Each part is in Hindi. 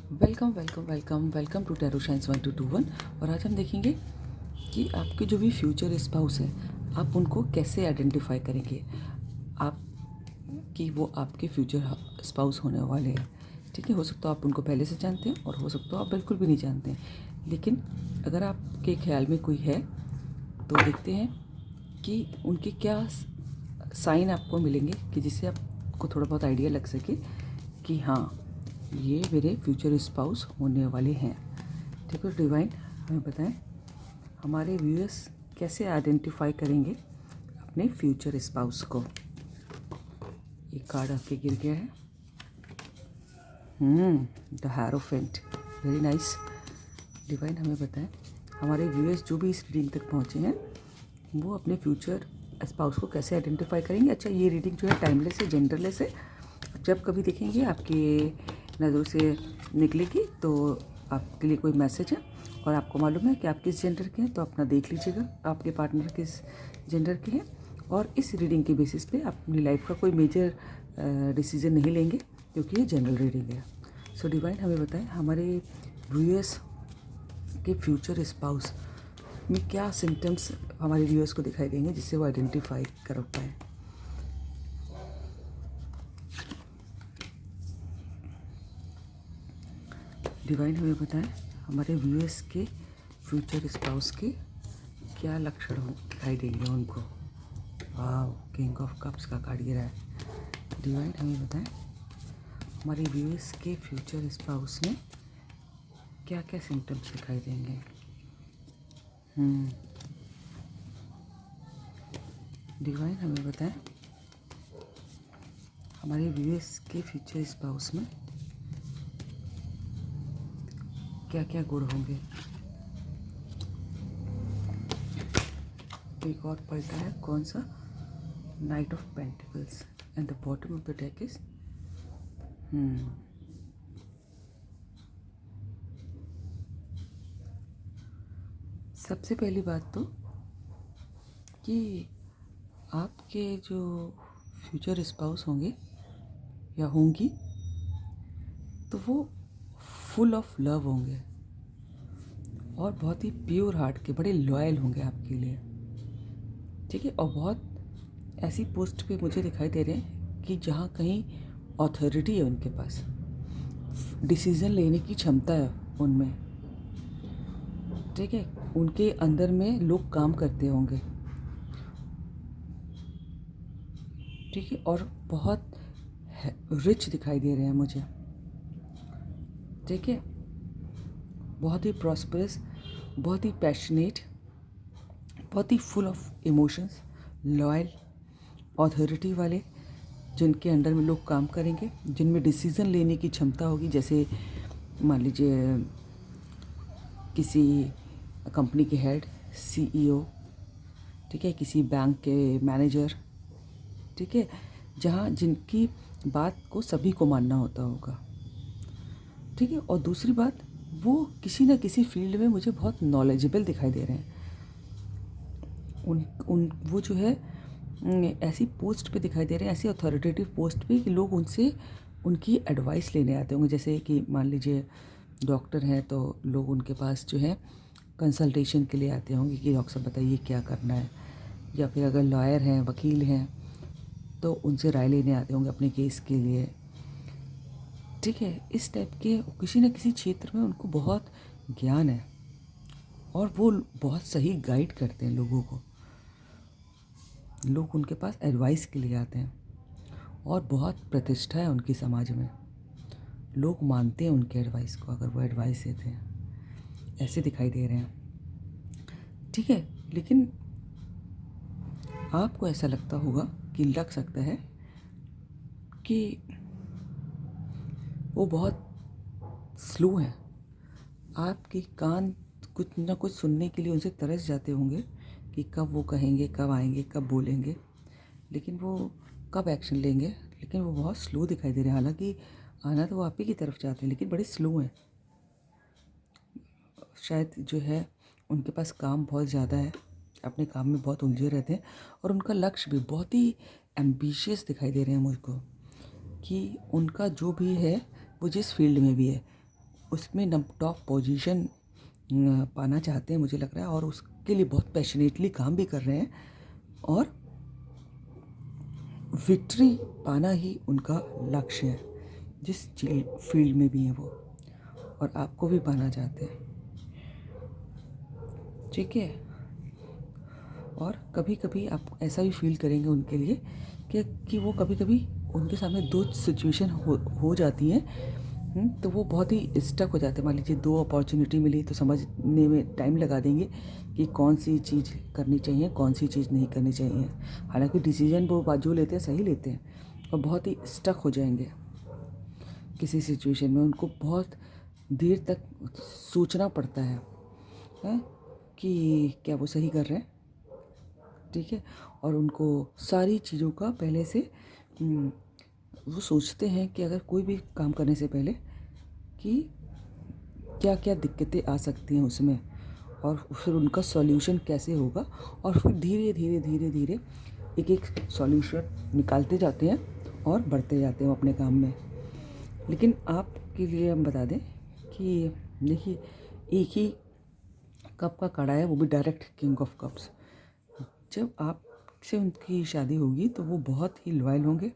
Welcome welcome welcome welcome to tarot science 1221। और आज हम देखेंगे कि आपके जो भी फ्यूचर स्पाउस है आप उनको कैसे आइडेंटिफाई करेंगे। आप कि वो आपके फ्यूचर स्पाउस होने वाले हैं। ठीक है, हो सकता है आप उनको पहले से जानते हैं और हो सकता है आप बिल्कुल भी नहीं जानते हैं, लेकिन अगर आपके ख्याल में कोई है तो देखते हैं कि उनके क्या साइन आपको मिलेंगे कि जिससे आपको थोड़ा बहुत आइडिया लग सके कि हाँ ये मेरे फ्यूचर स्पाउस होने वाले हैं। ठीक है, डिवाइन हमें बताएं हमारे व्यूअर्स कैसे आइडेंटिफाई करेंगे अपने फ्यूचर स्पाउस को। ये कार्ड आपके गिर गया है। The hierophant, very nice. Divine हमें बताएं हमारे व्यूअर्स जो भी इस रीडिंग तक पहुँचे हैं वो अपने फ्यूचर स्पाउस को कैसे आइडेंटिफाई करेंगे। अच्छा, ये रीडिंग जो है टाइमलेस है, जेंडरलेस है। जब कभी देखेंगे आपकी नज़रों से निकलेगी तो आपके लिए कोई मैसेज है और आपको मालूम है कि आप किस जेंडर के हैं, तो अपना देख लीजिएगा आपके पार्टनर किस जेंडर के हैं। और इस रीडिंग के बेसिस पे आप अपनी लाइफ का कोई मेजर डिसीजन नहीं लेंगे क्योंकि ये जनरल रीडिंग है। सो डिवाइन हमें बताएं हमारे व्यूअर्स के फ्यूचर स्पाउस में क्या सिम्टम्स हमारे व्यूअर्स को दिखाई देंगे जिससे वो आइडेंटिफाई कर पाए। डिवाइन हमें बताएं हमारे व्यूअर्स के फ्यूचर स्पाउस के क्या लक्षण दिखाई देंगे उनको। वाह, किंग ऑफ कप्स का कार्ड गिरा है। डिवाइन हमें बताएं हमारे व्यूअर्स के फ्यूचर स्पाउस में क्या क्या सिम्टम्स दिखाई देंगे। डिवाइन हमें बताएं हमारे व्यूअर्स के फ्यूचर स्पाउस में क्या क्या गुण होंगे। एक और पलटा है, कौन सा? Night of pentacles and the bottom of the deck is सबसे पहली बात तो कि आपके जो फ्यूचर स्पाउस होंगे या होंगी तो वो फुल ऑफ लव होंगे और बहुत ही प्योर हार्ट के, बड़े लॉयल होंगे आपके लिए। ठीक है, और बहुत ऐसी पोस्ट पे मुझे दिखाई दे रहे हैं कि जहाँ कहीं अथॉरिटी है उनके पास, डिसीज़न लेने की क्षमता है उनमें। ठीक है, उनके अंदर में लोग काम करते होंगे। ठीक है, और बहुत रिच दिखाई दे रहे हैं मुझे। ठीक है, बहुत ही प्रॉस्परस, बहुत ही पैशनेट, बहुत ही full of emotions, loyal, authority वाले, जिनके अंडर में लोग काम करेंगे, जिनमें डिसीज़न लेने की क्षमता होगी। जैसे मान लीजिए किसी कंपनी के हेड, सीईओ, ठीक है, किसी बैंक के मैनेजर, ठीक है, जहाँ जिनकी बात को सभी को मानना होता होगा। ठीक है, और दूसरी बात, वो किसी न किसी फील्ड में मुझे बहुत नॉलेजेबल दिखाई दे रहे हैं। उन वो जो है ऐसी पोस्ट पे दिखाई दे रहे हैं, ऐसी अथॉरिटेटिव पोस्ट पे कि लोग उनसे उनकी एडवाइस लेने आते होंगे। जैसे कि मान लीजिए डॉक्टर हैं तो लोग उनके पास जो है कंसल्टेशन के लिए आते होंगे कि डॉक्टर साहब बताइए क्या करना है। या फिर अगर लॉयर हैं, वकील हैं, तो उनसे राय लेने आते होंगे अपने केस के लिए। ठीक है, इस टाइप के किसी न किसी क्षेत्र में उनको बहुत ज्ञान है और वो बहुत सही गाइड करते हैं लोगों को। लोग उनके पास एडवाइस के लिए आते हैं और बहुत प्रतिष्ठा है उनकी समाज में। लोग मानते हैं उनके एडवाइस को अगर वो एडवाइस देते हैं, ऐसे दिखाई दे रहे हैं। ठीक है, लेकिन आपको ऐसा लगता होगा कि लग सकता है कि वो बहुत स्लो हैं। आपके कान कुछ ना कुछ सुनने के लिए उनसे तरस जाते होंगे कि कब वो कहेंगे, कब आएंगे, कब बोलेंगे, लेकिन वो कब एक्शन लेंगे। लेकिन वो बहुत स्लो दिखाई दे रहे हैं। हालांकि आना तो वो आप ही की तरफ चाहते हैं, लेकिन बड़े स्लो हैं। शायद जो है उनके पास काम बहुत ज़्यादा है, अपने काम में बहुत उलझे रहते हैं और उनका लक्ष्य भी बहुत ही एम्बिशियस दिखाई दे रहे हैं मुझको कि उनका जो भी है वो जिस फील्ड में भी है उसमें टॉप पोजीशन पाना चाहते हैं मुझे लग रहा है, और उसके लिए बहुत पैशनेटली काम भी कर रहे हैं, और विक्ट्री पाना ही उनका लक्ष्य है, जिस फील्ड में भी हैं वो, और आपको भी पाना चाहते हैं। ठीक है। और कभी कभी आप ऐसा भी फील करेंगे उनके लिए कि वो कभी कभी उनके सामने दो सिचुएशन हो जाती हैं, तो वो बहुत ही स्टक हो जाते हैं। मान लीजिए दो अपॉर्चुनिटी मिली तो समझने में टाइम लगा देंगे कि कौन सी चीज़ करनी चाहिए, कौन सी चीज़ नहीं करनी चाहिए। हालांकि डिसीजन वो बाजू लेते हैं, सही लेते हैं, और बहुत ही स्टक हो जाएंगे किसी सिचुएशन में। उनको बहुत देर तक सोचना पड़ता है कि क्या वो सही कर रहे हैं। ठीक है। और उनको सारी चीज़ों का पहले से वो सोचते हैं कि अगर कोई भी काम करने से पहले कि क्या क्या दिक्कतें आ सकती हैं उसमें, और फिर उनका सॉल्यूशन कैसे होगा, और फिर धीरे धीरे धीरे धीरे एक एक सॉल्यूशन निकालते जाते हैं और बढ़ते जाते हैं अपने काम में। लेकिन आपके लिए हम बता दें कि देखिए, एक ही कप का कड़ा है, वो भी डायरेक्ट किंग ऑफ कप्स। जब आपसे उनकी शादी होगी तो वो बहुत ही लॉयल होंगे,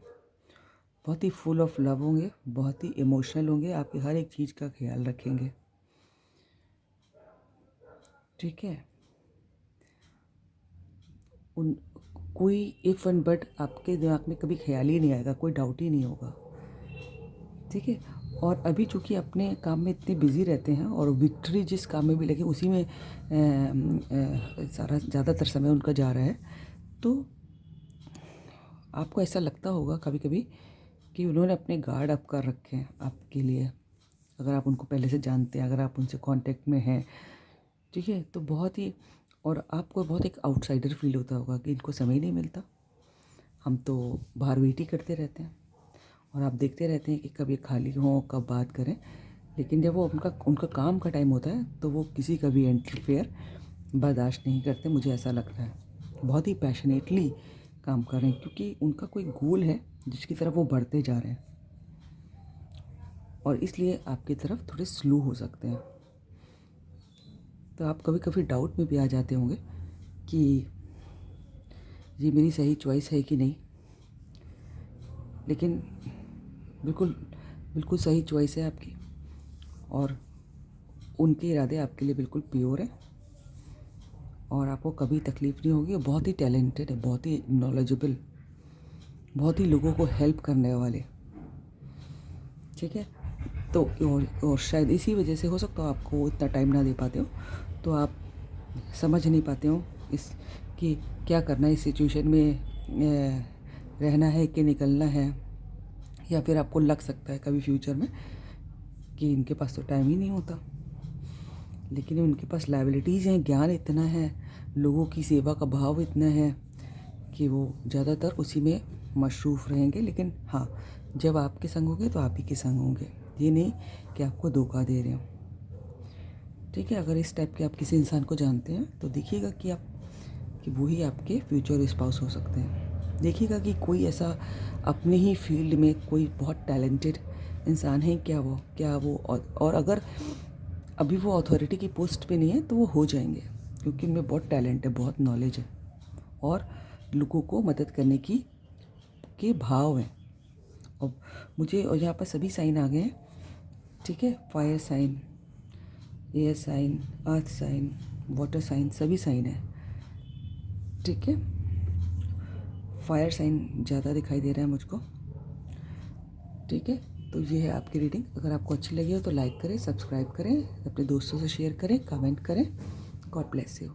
बहुत ही फुल ऑफ लव होंगे, बहुत ही इमोशनल होंगे, आपकी हर एक चीज़ का ख्याल रखेंगे। ठीक है। उन कोई इफ़ एंड बट आपके दिमाग में कभी ख्याल ही नहीं आएगा, कोई डाउट ही नहीं होगा। ठीक है। और अभी चूँकि अपने काम में इतने बिज़ी रहते हैं, और विक्ट्री जिस काम में भी लगे उसी में सारा ज़्यादातर समय उनका जा रहा है, तो आपको ऐसा लगता होगा कभी कभी कि उन्होंने अपने गार्ड अप कर रखे हैं आपके लिए। अगर आप उनको पहले से जानते हैं, अगर आप उनसे कांटेक्ट में हैं, ठीक है, तो बहुत ही, और आपको बहुत एक आउटसाइडर फील होता होगा कि इनको समय नहीं मिलता, हम तो बाहर वेट ही करते रहते हैं, और आप देखते रहते हैं कि कब ये खाली हों, कब बात करें। लेकिन जब वो उनका काम का टाइम होता है तो वो किसी का भी इंटरफेयर बर्दाश्त नहीं करते। मुझे ऐसा लग रहा है बहुत ही पैशनेटली काम कर रहे हैं, क्योंकि उनका कोई गोल है जिसकी तरफ वो बढ़ते जा रहे हैं, और इसलिए आपकी तरफ थोड़े स्लो हो सकते हैं। तो आप कभी कभी डाउट में भी आ जाते होंगे कि ये मेरी सही चॉइस है कि नहीं, लेकिन बिल्कुल बिल्कुल सही चॉइस है आपकी, और उनके इरादे आपके लिए बिल्कुल प्योर हैं, और आपको कभी तकलीफ़ नहीं होगी। वो बहुत ही टैलेंटेड है, बहुत ही नॉलेजेबल, बहुत ही लोगों को हेल्प करने वाले। ठीक है। तो और शायद इसी वजह से हो सकता हो आपको इतना टाइम ना दे पाते हो, तो आप समझ नहीं पाते हो इस कि क्या करना है इस सिचुएशन में, रहना है कि निकलना है। या फिर आपको लग सकता है कभी फ्यूचर में कि इनके पास तो टाइम ही नहीं होता, लेकिन उनके पास लायबिलिटीज़ हैं, ज्ञान इतना है, लोगों की सेवा का भाव इतना है कि वो ज़्यादातर उसी में मशरूफ़ रहेंगे। लेकिन हाँ, जब आपके संग होंगे तो आप ही के संग होंगे, ये नहीं कि आपको धोखा दे रहे हो। ठीक है। अगर इस टाइप के आप किसी इंसान को जानते हैं तो देखिएगा कि वही आपके फ्यूचर स्पाउस हो सकते हैं। देखिएगा कि कोई ऐसा अपने ही फील्ड में कोई बहुत टैलेंटेड इंसान है क्या वो और अगर अभी वो अथॉरिटी की पोस्ट पे नहीं है तो वो हो जाएंगे, क्योंकि उनमें बहुत टैलेंट है, बहुत नॉलेज है, और लोगों को मदद करने के भाव हैं। और मुझे, और यहाँ पर सभी साइन आ गए हैं। ठीक है। Fire sign, air sign, earth sign, water sign, सभी साइन है। ठीक है। फायर साइन ज़्यादा दिखाई दे रहा है मुझको। ठीक है। तो ये है आपकी रीडिंग। अगर आपको अच्छी लगी हो तो लाइक करें, सब्सक्राइब करें, अपने दोस्तों से शेयर करें, कमेंट करें। God bless you.